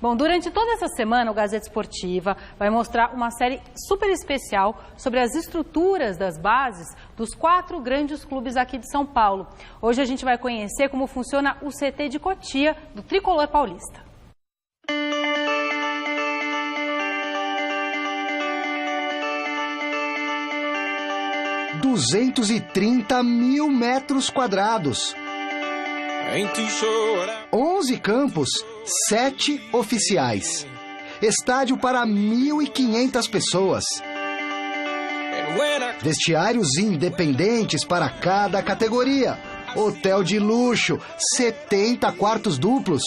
Bom, durante toda essa semana, o Gazeta Esportiva vai mostrar uma série super especial sobre as estruturas das bases dos 4 grandes clubes aqui de São Paulo. Hoje a gente vai conhecer como funciona o CT de Cotia, do Tricolor Paulista. $230 mil quadrados. 11 campos, 7 oficiais. Estádio para 1.500 pessoas. Vestiários independentes para cada categoria. Hotel de luxo, 70 quartos duplos.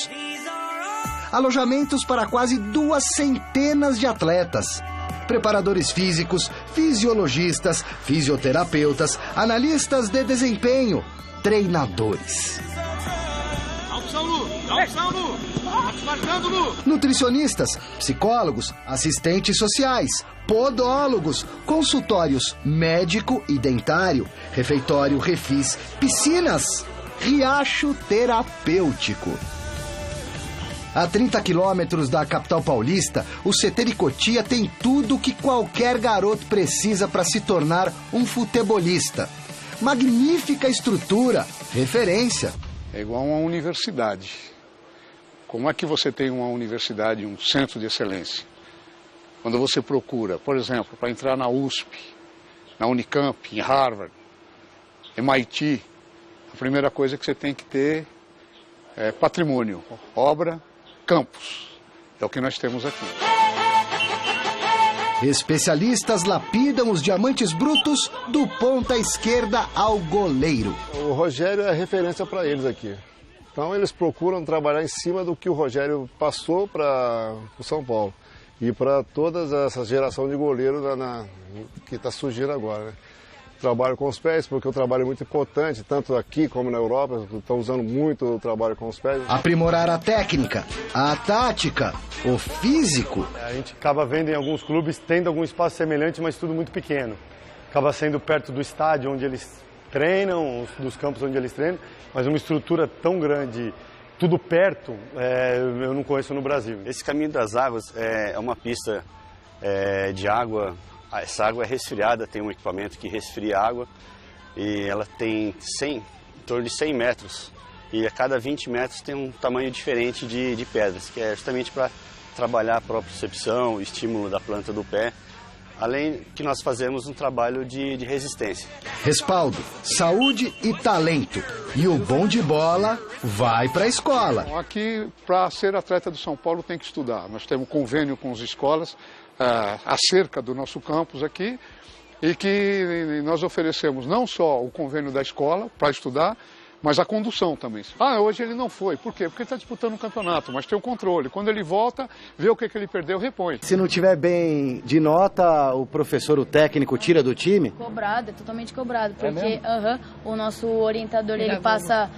Alojamentos para quase 200 de atletas. Preparadores físicos, fisiologistas, fisioterapeutas, analistas de desempenho, treinadores. Nutricionistas, psicólogos, assistentes sociais, podólogos, consultórios médico e dentário, refeitório refis, piscinas, riacho terapêutico. A 30 quilômetros da capital paulista, o CT de Cotia tem tudo que qualquer garoto precisa para se tornar um futebolista. Magnífica estrutura, referência. É igual a uma universidade. Como é que você tem uma universidade, um centro de excelência? Quando você procura, por exemplo, para entrar na USP, na Unicamp, em Harvard, MIT, a primeira coisa que você tem que ter é patrimônio, obra, campus. É o que nós temos aqui. Especialistas lapidam os diamantes brutos do ponta esquerda ao goleiro. O Rogério é referência para eles aqui. Então eles procuram trabalhar em cima do que o Rogério passou para o São Paulo. E para toda essa geração de goleiro que está surgindo agora, né? Trabalho com os pés, porque o trabalho é muito importante, tanto aqui como na Europa, estão usando muito o trabalho com os pés. Aprimorar a técnica, a tática, o físico. A gente acaba vendo em alguns clubes tendo algum espaço semelhante, mas tudo muito pequeno. Acaba sendo perto do estádio onde eles treinam, dos campos onde eles treinam, mas uma estrutura tão grande, tudo perto, eu não conheço no Brasil. Esse Caminho das Águas é uma pista de água. Essa água é resfriada, tem um equipamento que resfria a água e ela tem em torno de 100 metros. E a cada 20 metros tem um tamanho diferente de pedras, que é justamente para trabalhar a propriocepção, o estímulo da planta do pé, além que nós fazemos um trabalho de resistência. Respaldo, saúde e talento. E o bom de bola vai para a escola. Aqui, para ser atleta do São Paulo, tem que estudar. Nós temos convênio com as escolas, acerca do nosso campus aqui, e que nós oferecemos não só o convênio da escola para estudar, mas a condução também. Hoje ele não foi. Por quê? Porque ele está disputando um campeonato, mas tem o controle. Quando ele volta, vê o que ele perdeu, repõe. Se não tiver bem de nota, o professor, o técnico, tira do time? Cobrado, é totalmente cobrado. Porque o nosso orientador, ele passa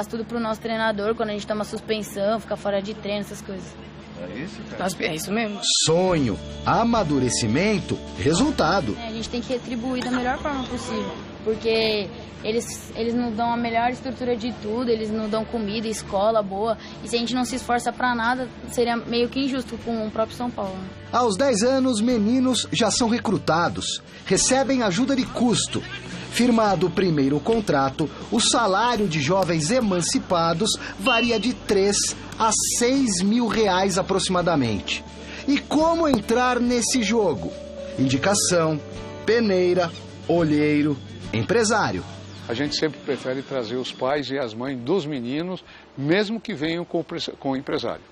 tudo pro nosso treinador, quando a gente toma suspensão, fica fora de treino, essas coisas. É isso, cara? É isso mesmo. Sonho, amadurecimento, resultado. A gente tem que retribuir da melhor forma possível, porque eles nos dão a melhor estrutura de tudo, eles nos dão comida, escola boa, e se a gente não se esforça pra nada, seria meio que injusto com o próprio São Paulo. Né? Aos 10 anos, meninos já são recrutados, recebem ajuda de custo. Firmado o primeiro contrato, o salário de jovens emancipados varia de 3 a 6 mil reais aproximadamente. E como entrar nesse jogo? Indicação, peneira, olheiro, empresário. A gente sempre prefere trazer os pais e as mães dos meninos, mesmo que venham com o empresário.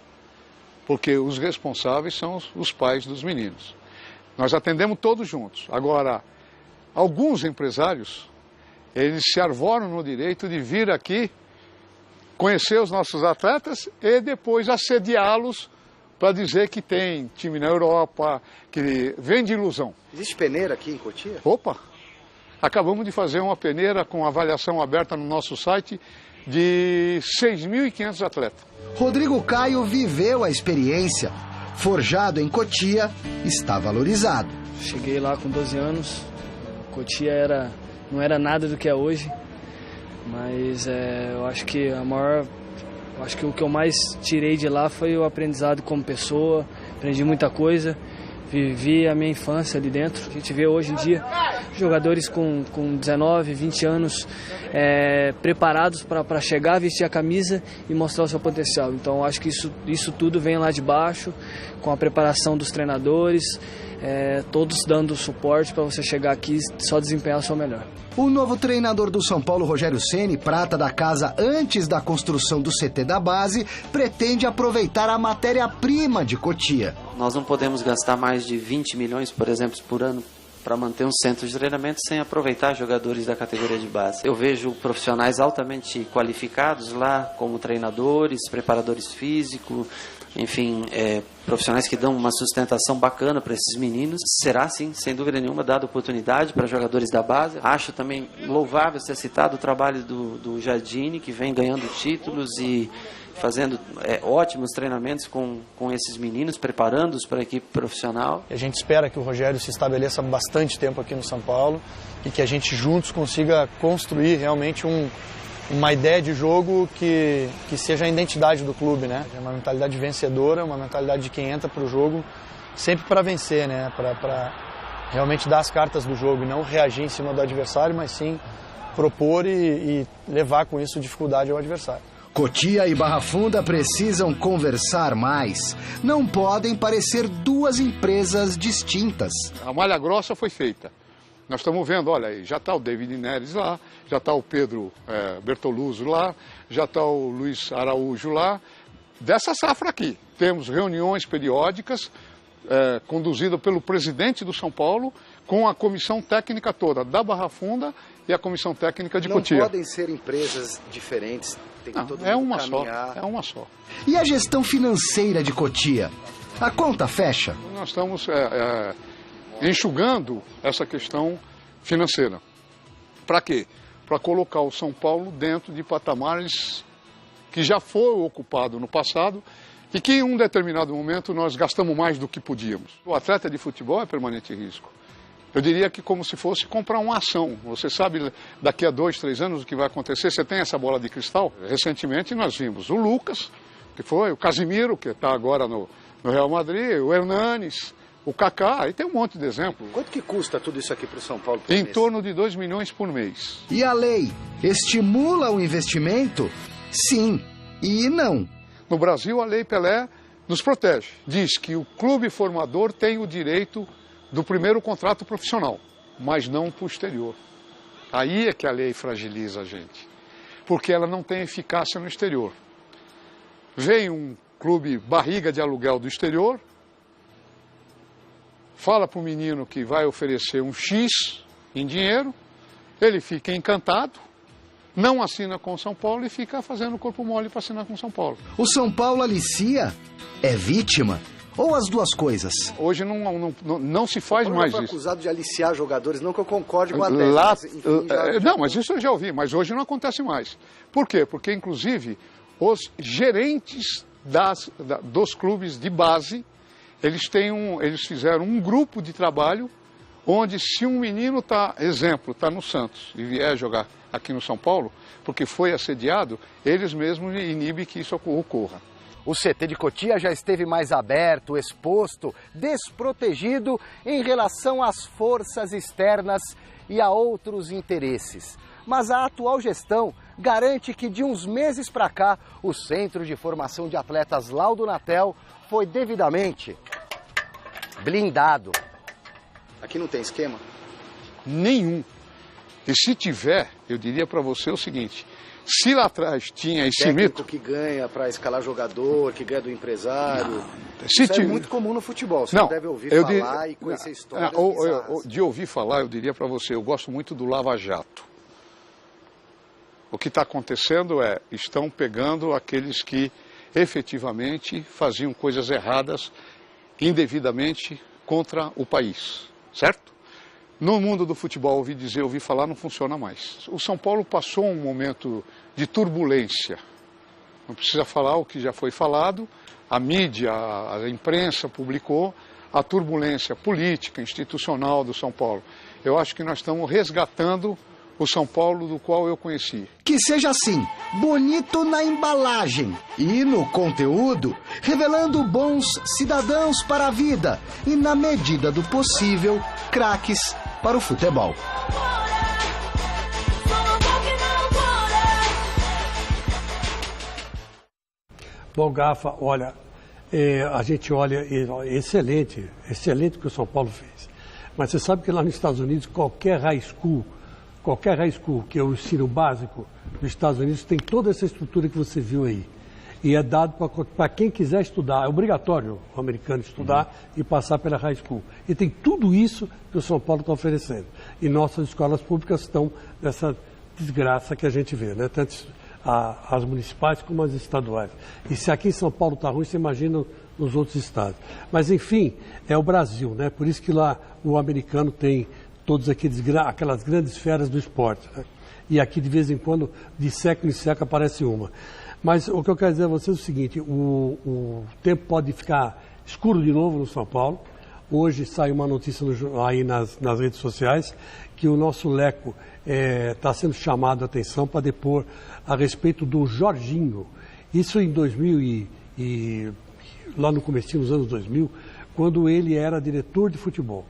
Porque os responsáveis são os pais dos meninos. Nós atendemos todos juntos. Agora, alguns empresários, eles se arvoram no direito de vir aqui, conhecer os nossos atletas e depois assediá-los para dizer que tem time na Europa, que vende ilusão. Existe peneira aqui em Cotia? Opa! Acabamos de fazer uma peneira com avaliação aberta no nosso site de 6.500 atletas. Rodrigo Caio viveu a experiência. Forjado em Cotia, está valorizado. Cheguei lá com 12 anos. Cotia não era nada do que é hoje, mas eu acho que Acho que o que eu mais tirei de lá foi o aprendizado como pessoa, aprendi muita coisa, vivi a minha infância ali dentro. A gente vê hoje em dia jogadores com 19, 20 anos preparados para chegar, vestir a camisa e mostrar o seu potencial. Então acho que isso tudo vem lá de baixo, com a preparação dos treinadores, todos dando suporte para você chegar aqui e só desempenhar o seu melhor. O novo treinador do São Paulo, Rogério Ceni, prata da casa antes da construção do CT da base, pretende aproveitar a matéria-prima de Cotia. Nós não podemos gastar mais de 20 milhões, por exemplo, por ano para manter um centro de treinamento sem aproveitar jogadores da categoria de base. Eu vejo profissionais altamente qualificados lá, como treinadores, preparadores físicos, enfim, profissionais que dão uma sustentação bacana para esses meninos. Será, sim, sem dúvida nenhuma, dada oportunidade para jogadores da base. Acho também louvável ser citado o trabalho do Jardine, que vem ganhando títulos e fazendo ótimos treinamentos com esses meninos, preparando-os para a equipe profissional. A gente espera que o Rogério se estabeleça há bastante tempo aqui no São Paulo e que a gente juntos consiga construir realmente uma ideia de jogo que seja a identidade do clube, né? É uma mentalidade vencedora, uma mentalidade de quem entra para o jogo sempre para vencer, né? Para realmente dar as cartas do jogo e não reagir em cima do adversário, mas sim propor e levar com isso dificuldade ao adversário. Cotia e Barra Funda precisam conversar mais. Não podem parecer duas empresas distintas. A malha grossa foi feita. Nós estamos vendo, olha aí, já está o David Neres lá, já está o Pedro Bertoluso lá, já está o Luiz Araújo lá. Dessa safra aqui, temos reuniões periódicas conduzidas pelo presidente do São Paulo com a comissão técnica toda da Barra Funda e a comissão técnica de Cotia. Não podem ser empresas diferentes. Tem que todo mundo caminhar. É uma só. E a gestão financeira de Cotia? A conta fecha? Nós estamos enxugando essa questão financeira. Para quê? Para colocar o São Paulo dentro de patamares que já foram ocupados no passado e que em um determinado momento nós gastamos mais do que podíamos. O atleta de futebol é permanente risco. Eu diria que como se fosse comprar uma ação. Você sabe daqui a 2, 3 anos o que vai acontecer? Você tem essa bola de cristal? Recentemente nós vimos o Lucas, que foi o Casimiro, que está agora no Real Madrid, o Hernanes, o Kaká, e tem um monte de exemplos. Quanto que custa tudo isso aqui para o São Paulo? Em torno de 2 milhões por mês. E a lei estimula o investimento? Sim e não. No Brasil, a Lei Pelé nos protege. Diz que o clube formador tem o direito do primeiro contrato profissional, mas não posterior. Aí é que a lei fragiliza a gente, porque ela não tem eficácia no exterior. Vem um clube barriga de aluguel do exterior, fala para o menino que vai oferecer um X em dinheiro, ele fica encantado, não assina com o São Paulo e fica fazendo corpo mole para assinar com o São Paulo. O São Paulo alicia? É vítima? Ou as duas coisas? Hoje não se faz mais isso. Acusado de aliciar jogadores, não que eu concorde com a tese. Lá, mas, enfim, não, mas isso eu já ouvi, mas hoje não acontece mais. Por quê? Porque, inclusive, os gerentes dos clubes de base, eles fizeram um grupo de trabalho onde se um menino está no Santos e vier jogar aqui no São Paulo, porque foi assediado, eles mesmos inibem que isso ocorra. O CT de Cotia já esteve mais aberto, exposto, desprotegido em relação às forças externas e a outros interesses. Mas a atual gestão garante que de uns meses para cá, o Centro de Formação de Atletas Laudo Natel foi devidamente blindado. Aqui não tem esquema? Nenhum. E se tiver, eu diria para você o seguinte: se lá atrás tinha esse mito que ganha para escalar jogador, que ganha do empresário, isso é muito comum no futebol. Você não deve ouvir falar e conhecer histórias de ouvir falar, eu diria para você, eu gosto muito do Lava Jato. O que está acontecendo estão pegando aqueles que efetivamente faziam coisas erradas, indevidamente, contra o país, certo? No mundo do futebol, ouvi falar, não funciona mais. O São Paulo passou um momento de turbulência. Não precisa falar o que já foi falado. A mídia, a imprensa publicou a turbulência política, institucional do São Paulo. Eu acho que nós estamos resgatando o São Paulo do qual eu conheci. Que seja assim, bonito na embalagem e no conteúdo, revelando bons cidadãos para a vida e, na medida do possível, craques para o futebol. Bom, Gafa, olha, a gente olha, excelente o que o São Paulo fez. Mas você sabe que lá nos Estados Unidos, qualquer high school, que é o ensino básico dos Estados Unidos, tem toda essa estrutura que você viu aí. E é dado para quem quiser estudar, é obrigatório o americano estudar e passar pela high school. E tem tudo isso que o São Paulo está oferecendo. E nossas escolas públicas estão nessa desgraça que a gente vê, né? Tanto as municipais como as estaduais. E se aqui em São Paulo está ruim, você imagina nos outros estados. Mas, enfim, é o Brasil, né? Por isso que lá o americano tem todas aquelas grandes feras do esporte, né? E aqui, de vez em quando, de século em século, aparece uma. Mas o que eu quero dizer a vocês é o seguinte, o tempo pode ficar escuro de novo no São Paulo. Hoje saiu uma notícia aí nas redes sociais que o nosso Leco está sendo chamado a atenção para depor a respeito do Jorginho. Isso em 2000 lá no comecinho dos anos 2000, quando ele era diretor de futebol.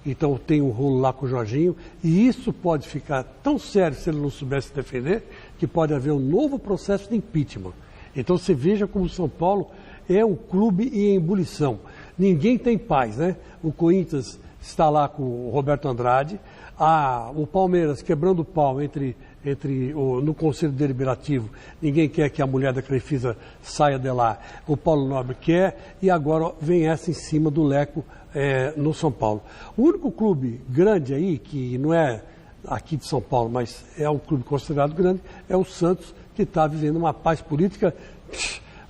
Então tem um rolo lá com o Jorginho e isso pode ficar tão sério se ele não soubesse defender que pode haver um novo processo de impeachment. Então você veja como o São Paulo é um clube em ebulição. Ninguém tem paz, né? O Corinthians está lá com o Roberto Andrade, o Palmeiras quebrando o pau no Conselho Deliberativo, ninguém quer que a mulher da Crefisa saia de lá, o Paulo Nobre quer, e agora vem essa em cima do Leco no São Paulo. O único clube grande aí, que não é aqui de São Paulo, mas é um clube considerado grande, é o Santos, que está vivendo uma paz política,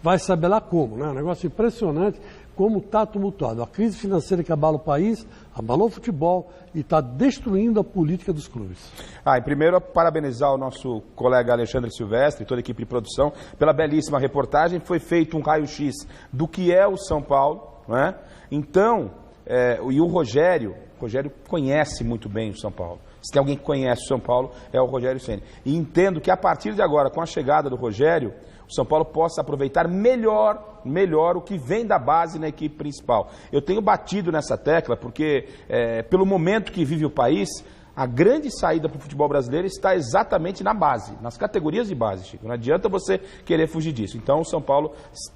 vai saber lá como, né? Um negócio impressionante, como está tumultuado. A crise financeira que abala o país, abalou o futebol e está destruindo a política dos clubes. E primeiro, parabenizar o nosso colega Alexandre Silvestre e toda a equipe de produção pela belíssima reportagem. Foi feito um raio-x do que é o São Paulo, né? Então, e o Rogério conhece muito bem o São Paulo. Se tem alguém que conhece o São Paulo, é o Rogério Ceni. E entendo que a partir de agora, com a chegada do Rogério, o São Paulo possa aproveitar melhor o que vem da base na equipe principal. Eu tenho batido nessa tecla porque, pelo momento que vive o país, a grande saída para o futebol brasileiro está exatamente na base, nas categorias de base, Chico. Não adianta você querer fugir disso. Então o São Paulo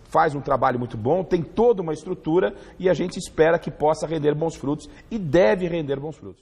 faz um trabalho muito bom, tem toda uma estrutura e a gente espera que possa render bons frutos e deve render bons frutos.